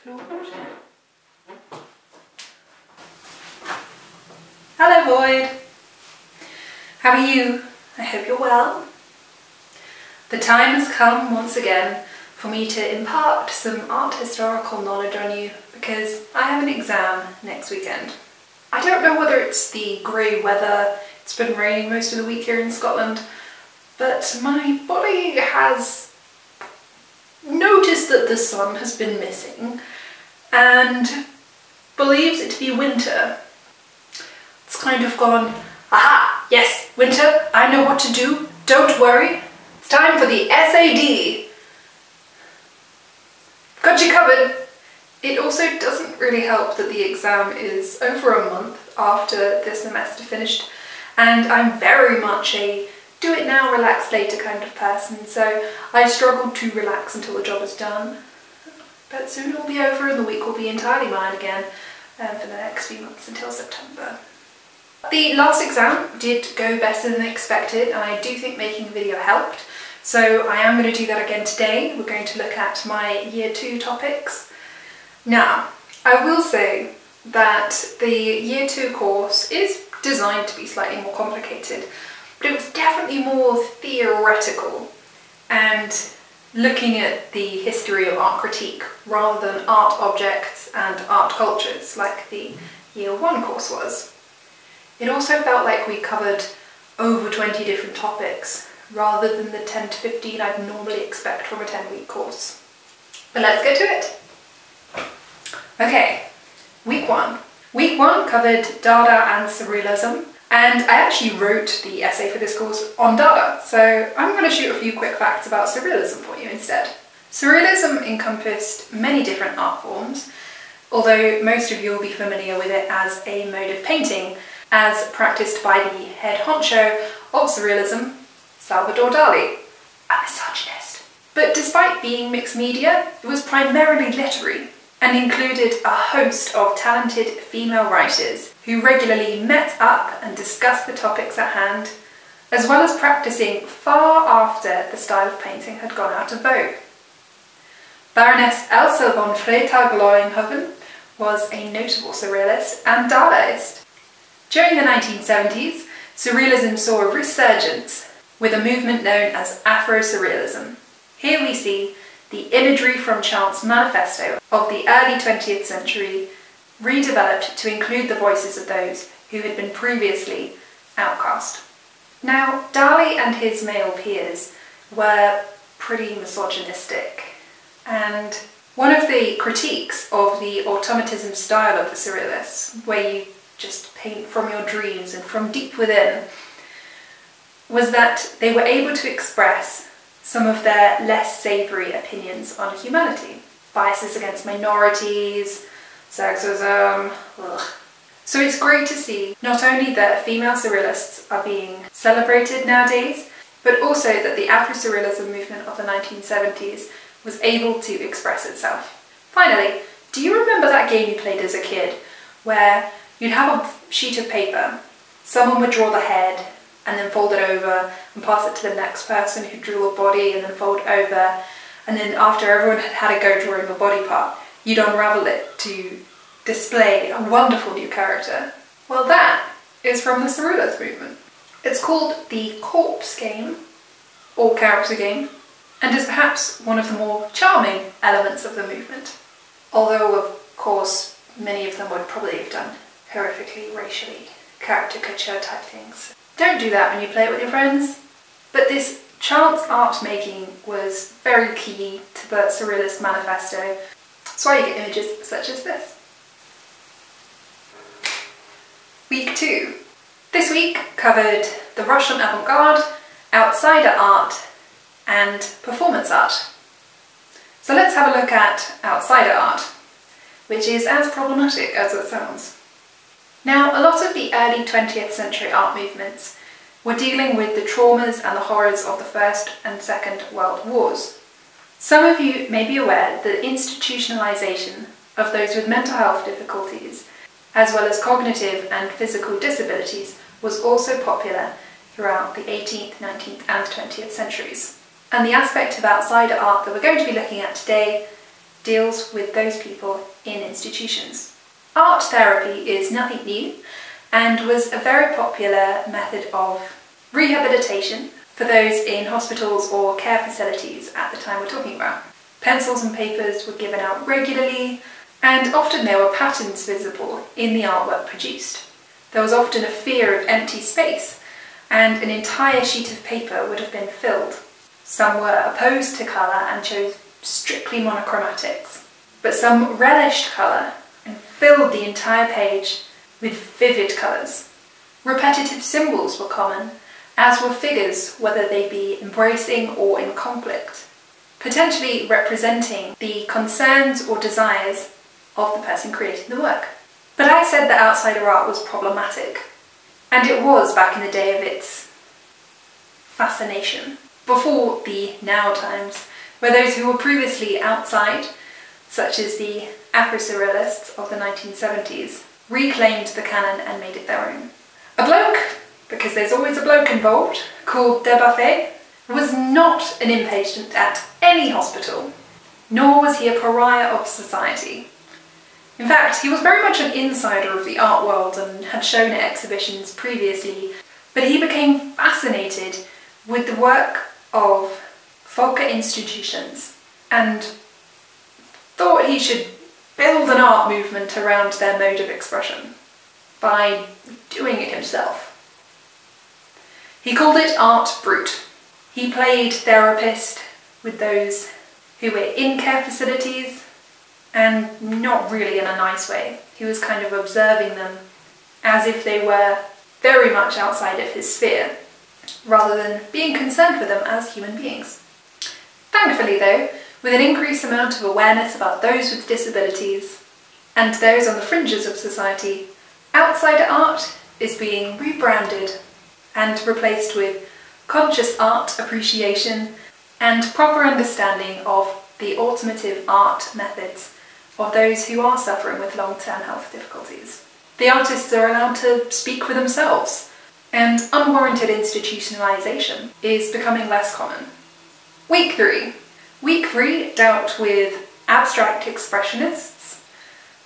Hello Void! How are you? I hope you're well. The time has come once again for me to impart some art historical knowledge on you because I have an exam next weekend. I don't know whether it's the grey weather, it's been raining most of the week here in Scotland, but my body has noticed that the sun has been missing and believes it to be winter. It's kind of gone, aha, yes, winter, I know what to do, don't worry. It's time for the SAD. Got you covered. It also doesn't really help that the exam is over a month after the semester finished, and I'm very much a do it now, relax later kind of person, so I struggled to relax until the job is done. But soon it will be over and the week will be entirely mine again for the next few months until September. The last exam did go better than expected, and I do think making a video helped. So I am going to do that again today. We're going to look at my Year 2 topics. Now, I will say that the Year 2 course is designed to be slightly more complicated, but it was definitely more theoretical and looking at the history of art critique rather than art objects and art cultures like the Year 1 course was. It also felt like we covered over 20 different topics rather than the 10 to 15 I'd normally expect from a 10-week course. But let's get to it. Okay, week 1. Week 1 covered Dada and Surrealism, and I actually wrote the essay for this course on Dada, so I'm going to shoot a few quick facts about Surrealism for you instead. Surrealism encompassed many different art forms, although most of you will be familiar with it as a mode of painting, as practiced by the head honcho of Surrealism, Salvador Dali, a misogynist. But despite being mixed media, it was primarily literary and included a host of talented female writers who regularly met up and discussed the topics at hand, as well as practicing far after the style of painting had gone out of vogue. Baroness Elsa von Freytag-Loringhoven was a notable surrealist and Dadaist. During the 1970s, Surrealism saw a resurgence with a movement known as Afro-Surrealism. Here we see the imagery from Chant's manifesto of the early 20th century redeveloped to include the voices of those who had been previously outcast. Now, Dali and his male peers were pretty misogynistic, and one of the critiques of the automatism style of the Surrealists, where you just paint from your dreams and from deep within, was that they were able to express some of their less savoury opinions on humanity. Biases against minorities, sexism, ugh. So it's great to see not only that female surrealists are being celebrated nowadays, but also that the Afro-Surrealism movement of the 1970s was able to express itself. Finally, do you remember that game you played as a kid, where you'd have a sheet of paper, someone would draw the head, and then fold it over and pass it to the next person who drew a body and then fold over, and then after everyone had had a go drawing a body part, you'd unravel it to display a wonderful new character? Well, that is from the Surrealist movement. It's called the corpse game, or character game, and is perhaps one of the more charming elements of the movement. Although, of course, many of them would probably have done horrifically, racially, caricature type things. Don't do that when you play it with your friends. But this Chant's art making was very key to the Surrealist manifesto. That's why you get images such as this. Week 2. This week covered the Russian avant-garde, outsider art, and performance art. So let's have a look at outsider art, which is as problematic as it sounds. Now, a lot of the early 20th century art movements were dealing with the traumas and the horrors of the First and Second World Wars. Some of you may be aware that institutionalisation of those with mental health difficulties, as well as cognitive and physical disabilities, was also popular throughout the 18th, 19th and 20th centuries. And the aspect of outsider art that we're going to be looking at today deals with those people in institutions. Art therapy is nothing new and was a very popular method of rehabilitation for those in hospitals or care facilities at the time we're talking about. Pencils and papers were given out regularly, and often there were patterns visible in the artwork produced. There was often a fear of empty space, and an entire sheet of paper would have been filled. Some were opposed to colour and chose strictly monochromatics, but some relished colour and filled the entire page with vivid colours. Repetitive symbols were common, as were figures, whether they be embracing or in conflict, potentially representing the concerns or desires of the person creating the work. But I said that outsider art was problematic, and it was back in the day of its fascination, before the now times, where those who were previously outside, such as the Afro-Surrealists of the 1970s, reclaimed the canon and made it their own. A bloke, because there's always a bloke involved, called Buffet, was not an inpatient at any hospital, nor was he a pariah of society. In fact, he was very much an insider of the art world and had shown at exhibitions previously, but he became fascinated with the work of Volker institutions and thought he should build an art movement around their mode of expression by doing it himself. He called it art brut. He played therapist with those who were in care facilities, and not really in a nice way. He was kind of observing them as if they were very much outside of his sphere, rather than being concerned with them as human beings. Thankfully though, with an increased amount of awareness about those with disabilities and those on the fringes of society, outsider art is being rebranded and replaced with conscious art appreciation and proper understanding of the alternative art methods of those who are suffering with long-term health difficulties. The artists are allowed to speak for themselves, and unwarranted institutionalisation is becoming less common. Week 3. Week 3 dealt with abstract expressionists,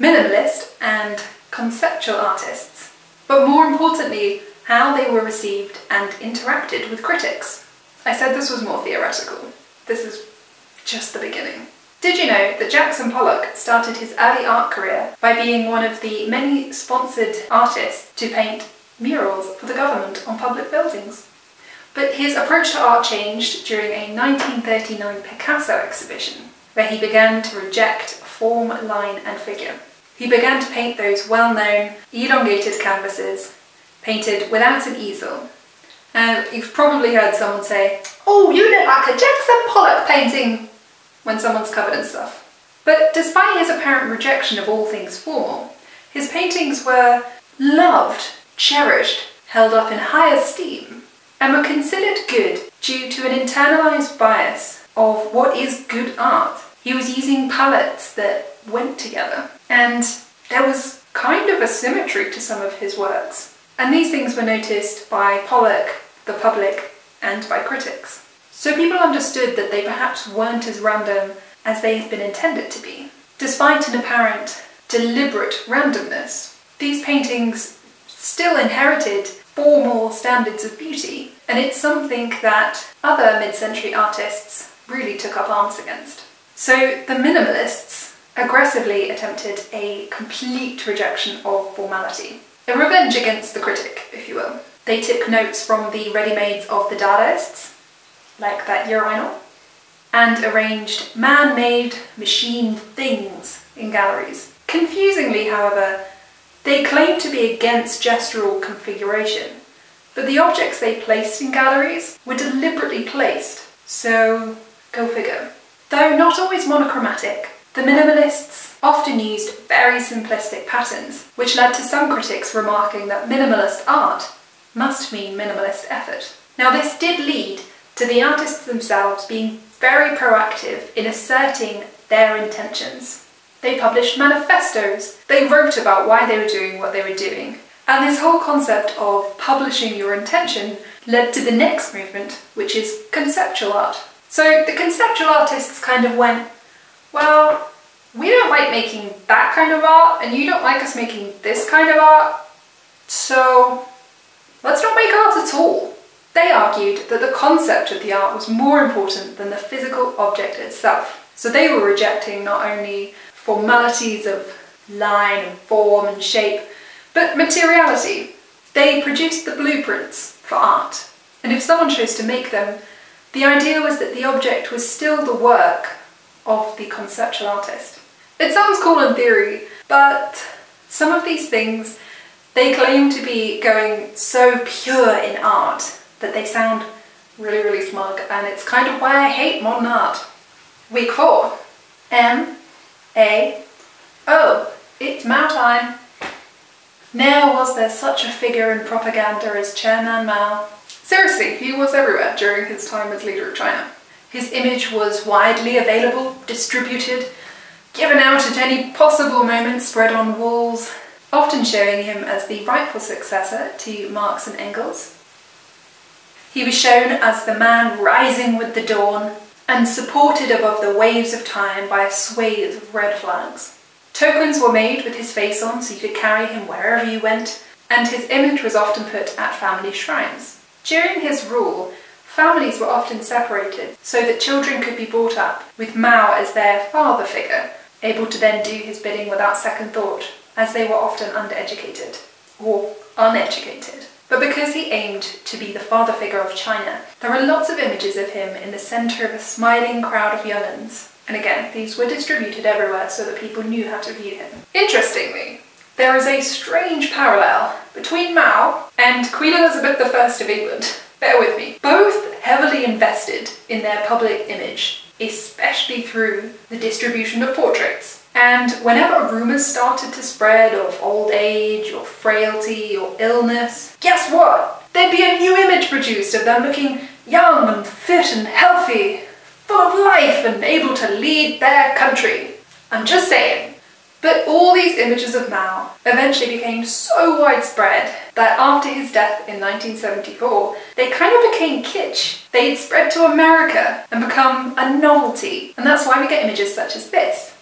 minimalist and conceptual artists, but more importantly, how they were received and interacted with critics. I said this was more theoretical. This is just the beginning. Did you know that Jackson Pollock started his early art career by being one of the many sponsored artists to paint murals for the government on public buildings? But his approach to art changed during a 1939 Picasso exhibition, where he began to reject form, line and figure. He began to paint those well-known, elongated canvases, painted without an easel. And you've probably heard someone say, "Oh, you look like a Jackson Pollock painting," when someone's covered in stuff. But despite his apparent rejection of all things formal, his paintings were loved, cherished, held up in high esteem, and were considered good due to an internalised bias of what is good art. He was using palettes that went together, and there was kind of a symmetry to some of his works. And these things were noticed by Pollock, the public, and by critics. So people understood that they perhaps weren't as random as they had been intended to be. Despite an apparent deliberate randomness, these paintings still inherited formal standards of beauty, and it's something that other mid-century artists really took up arms against. So the minimalists aggressively attempted a complete rejection of formality. A revenge against the critic, if you will. They took notes from the ready-mades of the Dadaists, like that urinal, and arranged man-made machine things in galleries. Confusingly, however, they claimed to be against gestural configuration, but the objects they placed in galleries were deliberately placed, so go figure. Though not always monochromatic, the minimalists often used very simplistic patterns, which led to some critics remarking that minimalist art must mean minimalist effort. Now this did lead to the artists themselves being very proactive in asserting their intentions. They published manifestos, they wrote about why they were doing what they were doing, and this whole concept of publishing your intention led to the next movement, which is conceptual art. So the conceptual artists kind of went, well, we don't like making that kind of art, and you don't like us making this kind of art, so let's not make art at all. They argued that the concept of the art was more important than the physical object itself. So they were rejecting not only formalities of line and form and shape, but materiality. They produced the blueprints for art, and if someone chose to make them, the idea was that the object was still the work of the conceptual artist. It sounds cool in theory, but some of these things, they claim to be going so pure in art that they sound really, really smug, and it's kind of why I hate modern art. Week 4. M-A-O. It's Mao time. Ne'er was there such a figure in propaganda as Chairman Mao. Seriously, he was everywhere during his time as leader of China. His image was widely available, distributed, given out at any possible moment, spread on walls, often showing him as the rightful successor to Marx and Engels. He was shown as the man rising with the dawn and supported above the waves of time by a swathe of red flags. Tokens were made with his face on so you could carry him wherever you went, and his image was often put at family shrines. During his rule, families were often separated so that children could be brought up with Mao as their father figure, able to then do his bidding without second thought, as they were often undereducated or uneducated. But because he aimed to be the father figure of China, there are lots of images of him in the centre of a smiling crowd of young'uns. And again, these were distributed everywhere so that people knew how to view him. Interestingly, there is a strange parallel between Mao and Queen Elizabeth I of England. Bear with me. Both heavily invested in their public image, especially through the distribution of portraits. And whenever rumours started to spread of old age or frailty or illness, guess what? There'd be a new image produced of them looking young and fit and healthy, full of life and able to lead their country. I'm just saying. But all these images of Mao eventually became so widespread that after his death in 1974, they kind of became kitsch. They'd spread to America and become a novelty. And that's why we get images such as this.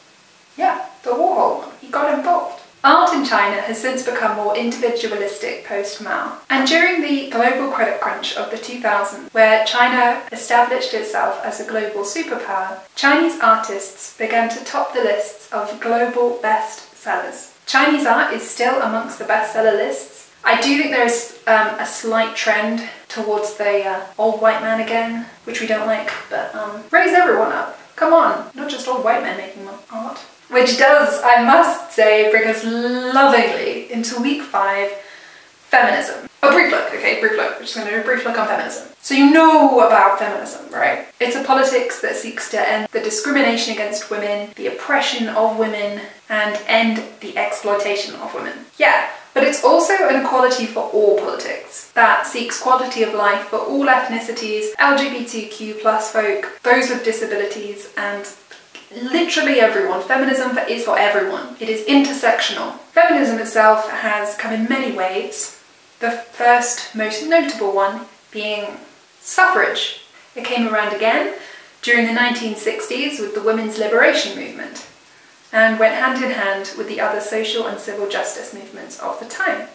Yeah, the Warhol one. He got involved. Art in China has since become more individualistic post-Mao. And during the global credit crunch of the 2000s, where China established itself as a global superpower, Chinese artists began to top the lists of global best-sellers. Chinese art is still amongst the bestseller lists. I do think there is a slight trend towards the old white man again, which we don't like, but raise everyone up. Come on, not just old white men making art. Which does, I must say, bring us lovingly into week 5, feminism. A brief look, okay, brief look. We're just going to do a brief look on feminism. So you know about feminism, right? It's a politics that seeks to end the discrimination against women, the oppression of women, and end the exploitation of women. Yeah, but it's also an equality for all politics that seeks quality of life for all ethnicities, LGBTQ+ folk, those with disabilities, and literally everyone. Feminism is for everyone. It is intersectional. Feminism itself has come in many ways. The first, most notable one being suffrage. It came around again during the 1960s with the women's liberation movement and went hand in hand with the other social and civil justice movements of the time.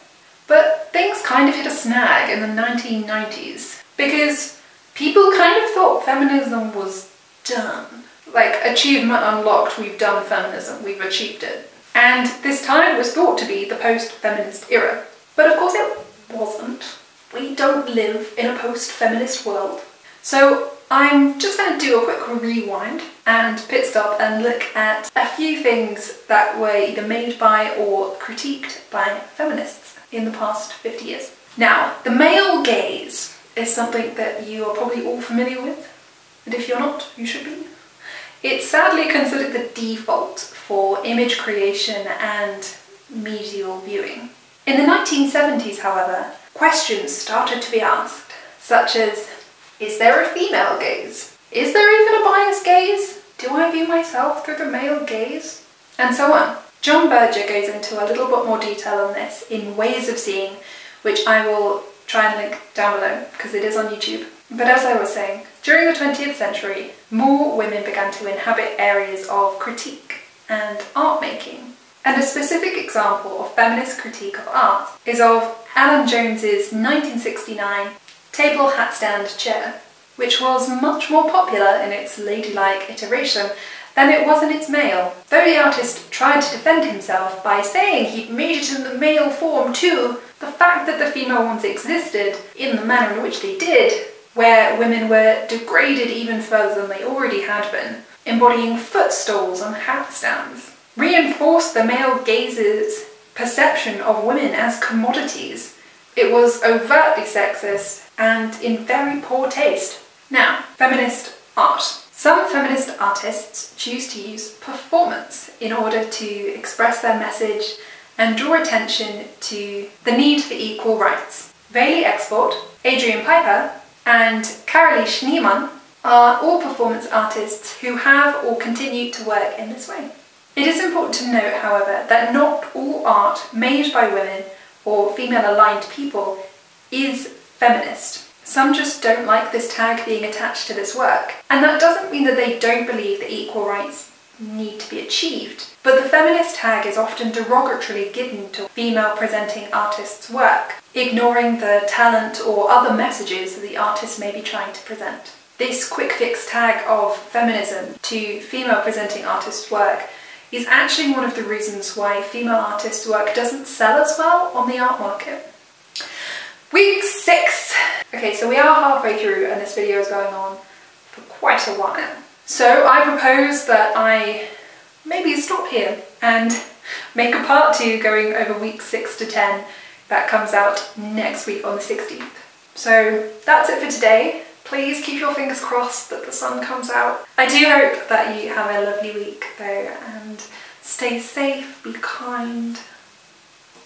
But things kind of hit a snag in the 1990s because people kind of thought feminism was done. Like, achievement unlocked, we've done feminism, we've achieved it. And this time was thought to be the post-feminist era. But of course it wasn't. We don't live in a post-feminist world. So I'm just going to do a quick rewind and pit stop and look at a few things that were either made by or critiqued by feminists in the past 50 years. Now, the male gaze is something that you are probably all familiar with, and if you're not, you should be. It's sadly considered the default for image creation and medial viewing. In the 1970s, however, questions started to be asked, such as, is there a female gaze? Is there even a biased gaze? Do I view myself through the male gaze? And so on. John Berger goes into a little bit more detail on this in Ways of Seeing, which I will try and link down below because it is on YouTube. But as I was saying, during the 20th century, more women began to inhabit areas of critique. and art making. And a specific example of feminist critique of art is of Alan Jones's 1969 table hat stand chair, which was much more popular in its ladylike iteration than it was in its male. Though the artist tried to defend himself by saying he'd made it in the male form too, the fact that the female ones existed in the manner in which they did, where women were degraded even further than they already had been, embodying footstools and hat stands, reinforced the male gaze's perception of women as commodities. It was overtly sexist and in very poor taste. Now, feminist art. Some feminist artists choose to use performance in order to express their message and draw attention to the need for equal rights. Veli Export, Adrian Piper, and Carolee Schneemann are all performance artists who have or continue to work in this way. It is important to note, however, that not all art made by women or female-aligned people is feminist. Some just don't like this tag being attached to this work, and that doesn't mean that they don't believe that equal rights need to be achieved. But the feminist tag is often derogatorily given to female-presenting artists' work, ignoring the talent or other messages that the artist may be trying to present. This quick-fix tag of feminism to female-presenting artists' work is actually one of the reasons why female artists' work doesn't sell as well on the art market. Week 6! Okay, so we are halfway through and this video is going on for quite a while. So I propose that I maybe stop here and make a part 2 going over week 6 to 10 that comes out next week on the 16th. So that's it for today. Please keep your fingers crossed that the sun comes out. I do hope that you have a lovely week though, and stay safe, be kind,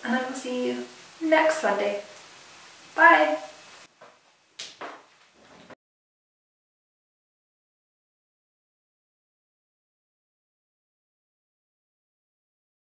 and I will see you next Sunday. Bye!